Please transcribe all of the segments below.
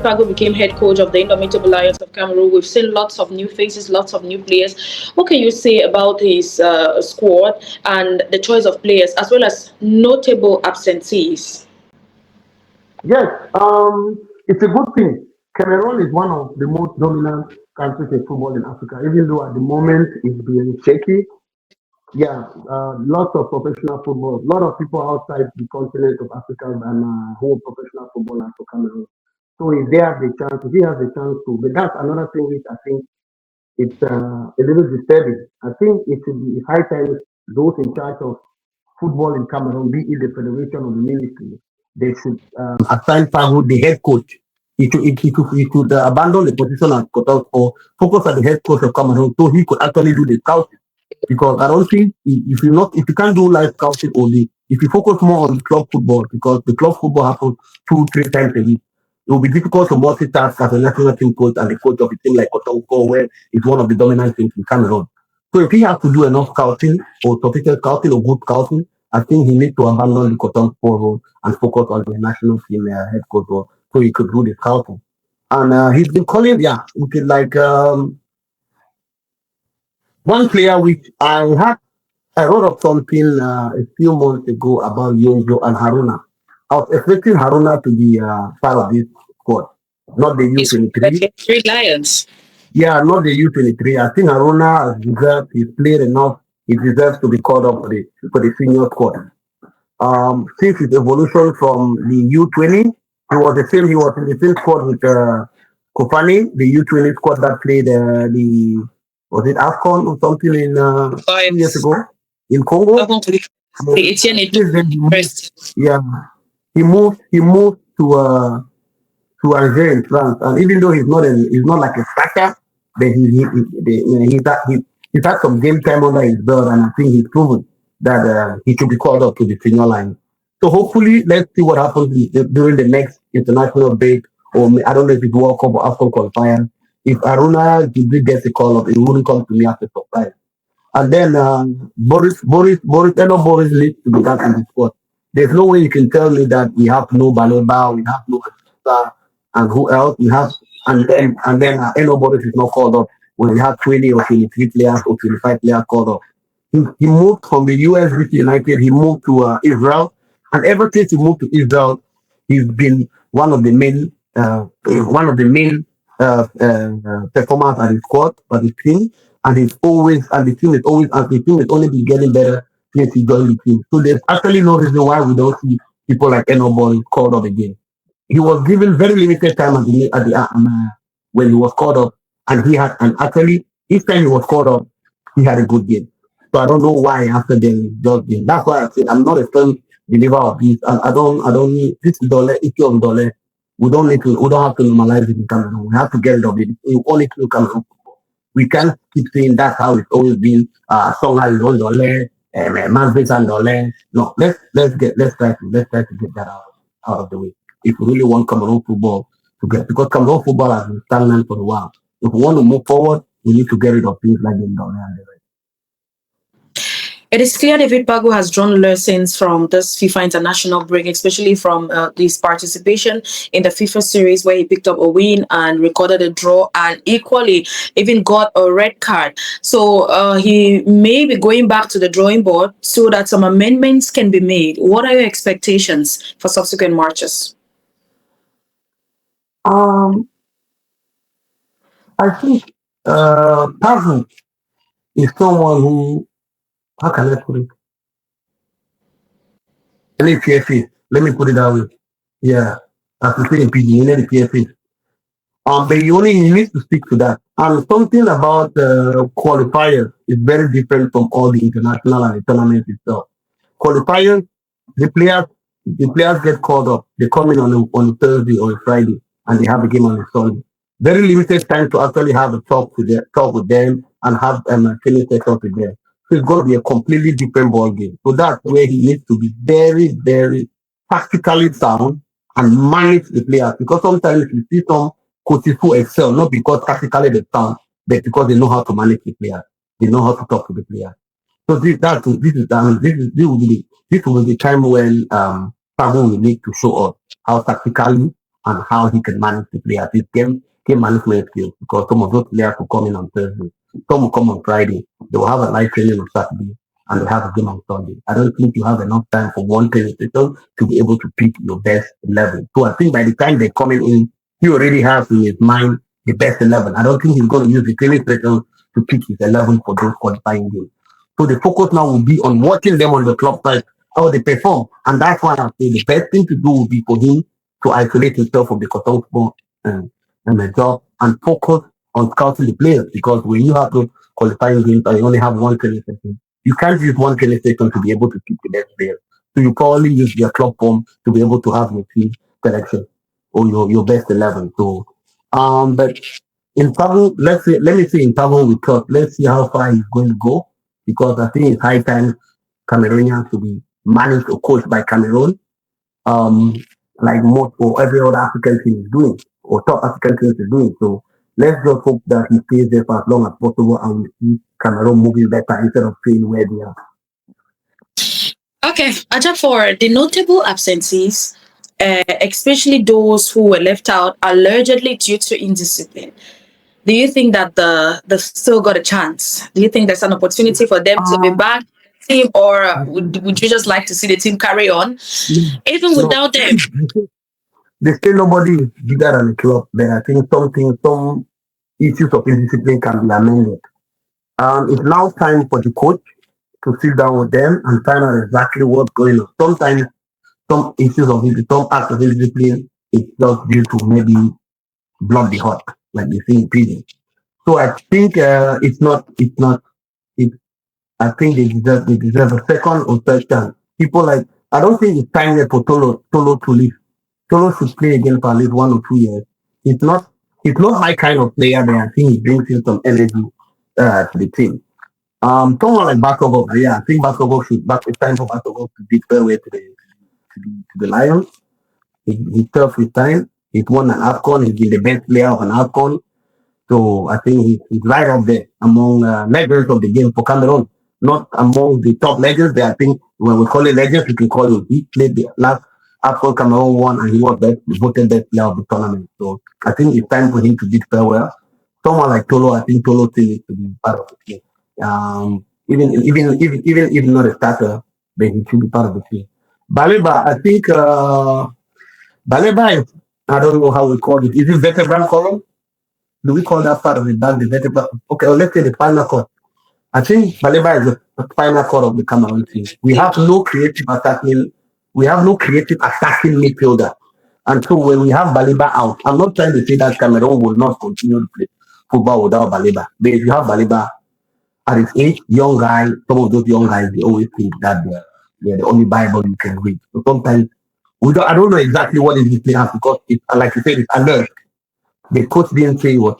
Pagou became head coach of the Indomitable Lions of Cameroon, we've seen lots of new faces, lots of new players. What can you say about his squad and the choice of players, as well as notable absentees? Yes, it's a good thing. Cameroon is one of the most dominant countries in football in Africa, even though at the moment it's been shaky. Yeah, lots of professional football. A lot of people outside the continent of Africa and who are professional footballers for Cameroon. So if they have the chance, if he has the chance to, but that's another thing which I think it's a little disturbing. I think it should be high time those in charge of football in Cameroon, be it the federation or the ministry, they should assign Pagou the head coach. He could abandon the position as coach or focus on the head coach of Cameroon so he could actually do the scouting. Because I don't think if you can't do live scouting only, if you focus more on club football, because the club football happens 2, 3 times a week, it will be difficult to multitask as a national team coach and the coach of a team like Kotonko, where it's one of the dominant teams in Cameroon. So if he has to do enough scouting or sufficient scouting or good scouting, I think he needs to abandon the Kotonko role and focus on the national team head coach role so he could do the scouting. And he's been calling, yeah, okay, like one player which I wrote up something a few months ago about Yonjo and Haruna. I was expecting Haruna to be part of this squad, not the He's the U23. three lions. Yeah, not the U23. I think Haruna has deserved, he's played enough. He deserves to be called up for the senior squad. Since his evolution from the U20, he was in the same squad with Kofani, the U20 squad that played was it AFCON or something in 2 years Lions. ago in Congo. Welcome to So the Etienne since then he moved, first. yeah, he moved to Alger in France, and even though he's not like a striker, but he's had some game time under his belt, and I think he's proven that he should be called up to the senior line. So hopefully, let's see what happens during the next international break, or I don't know if it's World Cup or AFCON qualifier. If Aruna Gibri gets a call up, it wouldn't come to me as a surprise. And then Boris needs to be back in the squad. There's no way you can tell me that we have no Baleba, we have no Atuta, and who else we have, and then Eno Boris is not called up when we have 20 or 23 players or 25 players called up. He moved from the US with United. He moved to Israel, and ever since he moved to Israel, he's been one of the main performers at the squad, at the team, and the team is only been getting better since he joined the team. So there's actually no reason why we don't see people like Enobol called up again. He was given very limited time when he was called up, and actually each time he was called up, he had a good game. So I don't know why after then he just did. That's why I said I'm not a firm believer of this, and I don't need this dollar issue of dollar. We don't have to normalize it in Cameroon. We have to get rid of it. We only to Cameroon. We can't keep saying that's how it's always been. Songa is on dollar, Manfred and dollar. No, let's try to get that out of the way. If we really want Cameroon football to get, because Cameroon football has been stagnant for a while. If we want to move forward, we need to get rid of things like the dollar and the rest. It is clear David Pagou has drawn lessons from this FIFA international break, especially from his participation in the FIFA series where he picked up a win and recorded a draw and equally even got a red card. So he may be going back to the drawing board so that some amendments can be made. What are your expectations for subsequent marches? Um, I think Pavlik is someone who, how can I put it? I need PFA. Let me put it that way. Yeah, as we say in PG, you need the PFA. But you need to stick to that. And something about qualifiers is very different from all the international and the tournaments itself. Qualifiers, the players, the players get called up. They come in on a Thursday or a Friday, and they have a game on a Sunday. Very limited time to actually have a talk with them and have a training session with them. So it's going to be a completely different ball game. So that's where he needs to be very, very tactically sound and manage the players. Because sometimes you see some coaches who excel not because tactically they sound, but because they know how to manage the players. They know how to talk to the players. So this will be the time when Pagou will need to show us how tactically and how he can manage the players. His game management skills, because some of those players will come in on Thursday, some will come on Friday, they will have a live training on Saturday, and they have a game on Sunday. I don't think you have enough time for one training session to be able to pick your best 11. So I think by the time they're coming in, he already has in his mind the best 11. I don't think he's going to use the training session to pick his 11 for those qualifying games. So the focus now will be on watching them on the club side, how they perform. And that's why I say the best thing to do will be for him to isolate himself from the Kosovo and the job and focus on scouting the players. Because when you have those qualifying games and you only have one training session, you can't use one training session to be able to pick the best players. So you probably use your club form to be able to have your team selection or your best 11. So, but in Pagou, let me say in Pagou we thought, let's see how far he's going to go, because I think it's high time Cameroonians to be managed or coached by Cameroon, um, like most or every other African team is doing, or top African teams is doing. So let's just hope that he stays there for as long as possible and we see Cameroon moving better instead of staying where they are. Okay, Aja, for the notable absentees, especially those who were left out allegedly due to indiscipline, do you think that they've still got a chance? Do you think there's an opportunity for them to be Um, back team, or would you just like to see the team carry on even no, without them? they say nobody is bigger than the club, but I think some issues of indiscipline can be amended. It's now time for the coach to sit down with them and find out exactly what's going on. Sometimes some acts of indiscipline is just due to maybe blood the heart, like they say in prison. So I think it's not it. I think they deserve a second or third chance. People like I don't think it's time yet for Tolo to leave. Tolo should play again for at least 1 or 2 years. He's not he's not my kind of player, but I think he brings in some energy to the team. Someone like Basketball, yeah, I think Basketball should. Back it's time for Basketball to beat fairway to the Lions. He served his time. He's won an AFCON. He's been the best player of an AFCON. So I think he's right up there among legends of the game for Cameroon. Not among the top legends, but I think when we call it legends, we can call him. He played the last AFCON Cameroon won, and he was voted best player of the tournament. So I think it's time for him to beat farewell. Someone like Tolo, I think Tolo still needs to be part of the team. Even if not a starter, but he should be part of the team. Baleba, I think Baleba is, I don't know how we call it. Is it veteran column? Do we call that part of the band the veteran? Okay, well, let's say the final core. I think Baleba is the final core of the Cameroon team. We have no creative attacking midfielder. And so when we have Baleba out, I'm not trying to say that Cameroon will not continue to play football without Baleba. But if you have Baleba at his age, young guy, some of those young guys, they always think that they're the only Bible you can read. So sometimes I don't know exactly what is the plan because it's like you said, it's alert. The coach didn't say it was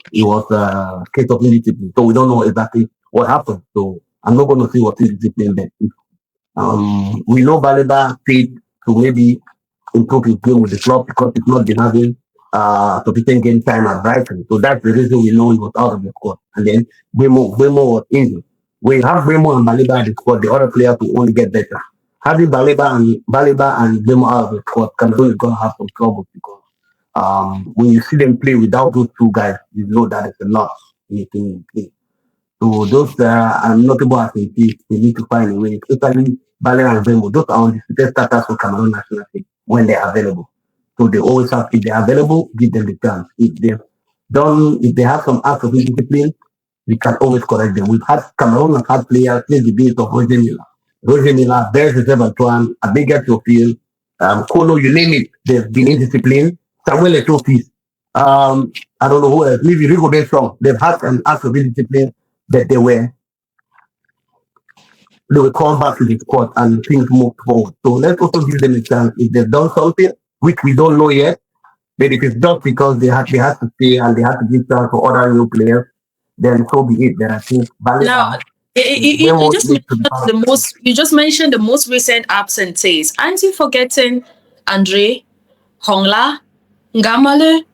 a case of indiscipline, so we don't know exactly what happened. So I'm not going to say what indiscipline meant. We know Baleba paid to maybe improve his game with the club because he's not been having sufficient game time at Brighton. So that's the reason we know he was out of the squad. And then Bremo was injured. When you have Bremo and Baleba at the squad, the other players will only get better. Having Baleba and Bremo out of the squad, Cameroon is going to have some trouble because when you see them play without those two guys, you know that it's a loss in the team play. So those are notable activities they need to find a way, especially Bale and Bemo. Those are undisputed starters for Cameroon national team when they're available. So they always have, if they're available, give them the chance. If they have some acts of indiscipline, we can always correct them. We've had Cameroon have had players since the days of Roger Miller. Roger Miller, Bears Joseph Antoine, Abega Tofil, Kono, you name it, they've been indisciplined. Samuel Etofis, I don't know who else, maybe Rigo Benson, they've had an act of indiscipline that they will come back to the squad and things move forward. So let's also give them a chance if they've done something, which we don't know yet. But if it's just because they had to stay and they had to give chance to other new players, then so be it. Then I think Now, Baleba you, way you more just need to be mentioned part of the the team. most. You just mentioned the most recent absentees. Aren't you forgetting Andre, Hongla, Ngamale?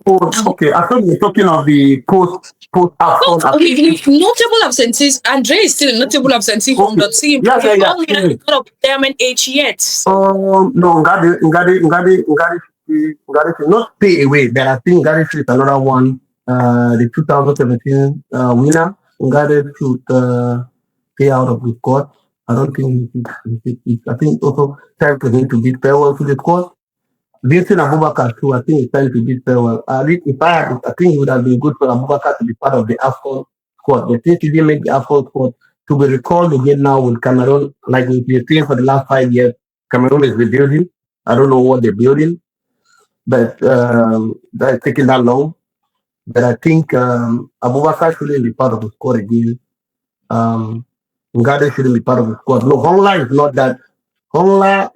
Oh, okay. I thought you were talking of the post Afcon absence. Notable absentees. Andre is still a notable absentee from Okay. the team, Yeah, but yeah, he's yeah. not yet Mhm. got of retirement age yet. So No, Ngadi. Gareth not pay away, but I think Gareth is another one. The 2017 winner, Gareth should pay out of the squad. I don't think I think also time for him to beat farewell to the squad. Vincent Abubakar too, I think it's time to beat farewell. If I had, I think it would have been good for Abubakar to be part of the AFCON squad. The thing he didn't make the AFCON squad to be recalled again now with Cameroon, like we've been saying for the last 5 years. Cameroon is rebuilding. I don't know what they're building, but that's taking that long. But I think Abubakar shouldn't be part of the squad again. Um, Ngade shouldn't be part of the squad. No, Hongla is not that. Hongla,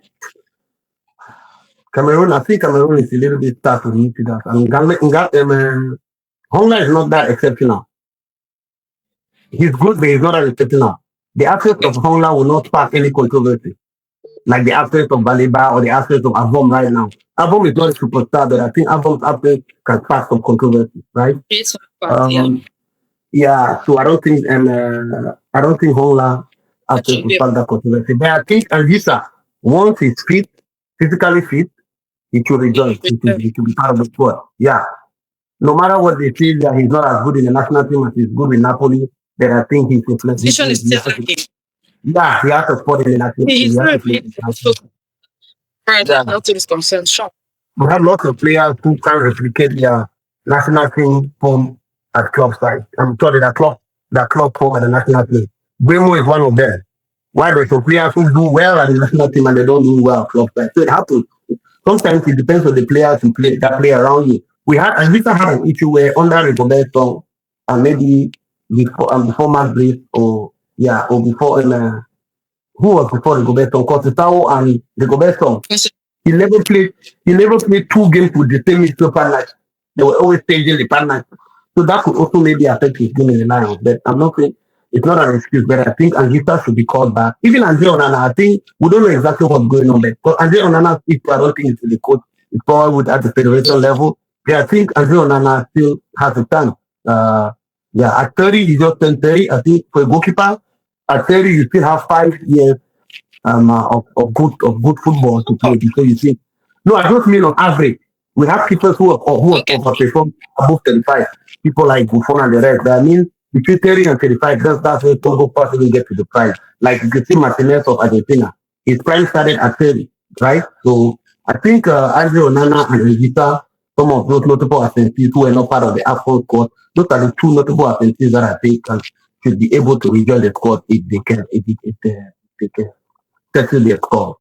Cameroon, I think Cameroon is a little bit tough to meet that. And Hongla is not that exceptional. He's good, but he's not that exceptional. The absence of Hongla will not spark any controversy, like the absence of Baliba or the absence of Avom right now. Avom is not a superstar, but I think Avom's absence can spark some controversy, right? It's yeah. Yeah, so I don't think Hongla absence will Yeah. spark that controversy. But I think Anvisa, once he's fit, physically fit, he should rejoin. He should be part of the squad. Yeah. No matter what they feel that he's not as good in the national team as he's good with Napoli, then I think he's Position is still lacking. yeah, he has to spot in the national team. He's He has not to play in playing the national team. further. Yeah. Not to this concern. Sure. We have lots of players who can replicate their national team form at club side. I'm sorry, that club form at the national team. Bremo is one of them. Why there's some players who do well at the national team and they don't do well at club side. So it happens. Sometimes it depends on the players who play that play around you. We had Anvita had an issue where under Rigoberto and maybe before Mark Grace or before who was before Rigoberto, Cositao and Rigoberto. He never played. He never played 2 games with the same midfield partners. They were always changing the partners, so that could also maybe affect his game in the Lions. But I'm not saying it's not an excuse. But I think Angita should be called back. Even Andre Onana, I think we don't know exactly what's going on. But Andre Onana, I don't think it's the coach. It's probably at the federation level. Yeah, I think Andre Onana still has a chance. Yeah, at 30, he just turned 30. I think for a goalkeeper, at 30, you still have 5 years of good football to play because you see. No, I don't mean on average. We have people who have overperformed above 35. People like Buffon and the rest. But I mean between 30 and 35, that's where Togo possibly get to the price. Like you can see Martinez of Argentina. His prime started at 30, right? So I think Andre Onana and Regita, some of those notable absentees who were not part of the AFCON squad, those are the 2 notable absentees that I think should be able to rejoin the squad if they can settle their score.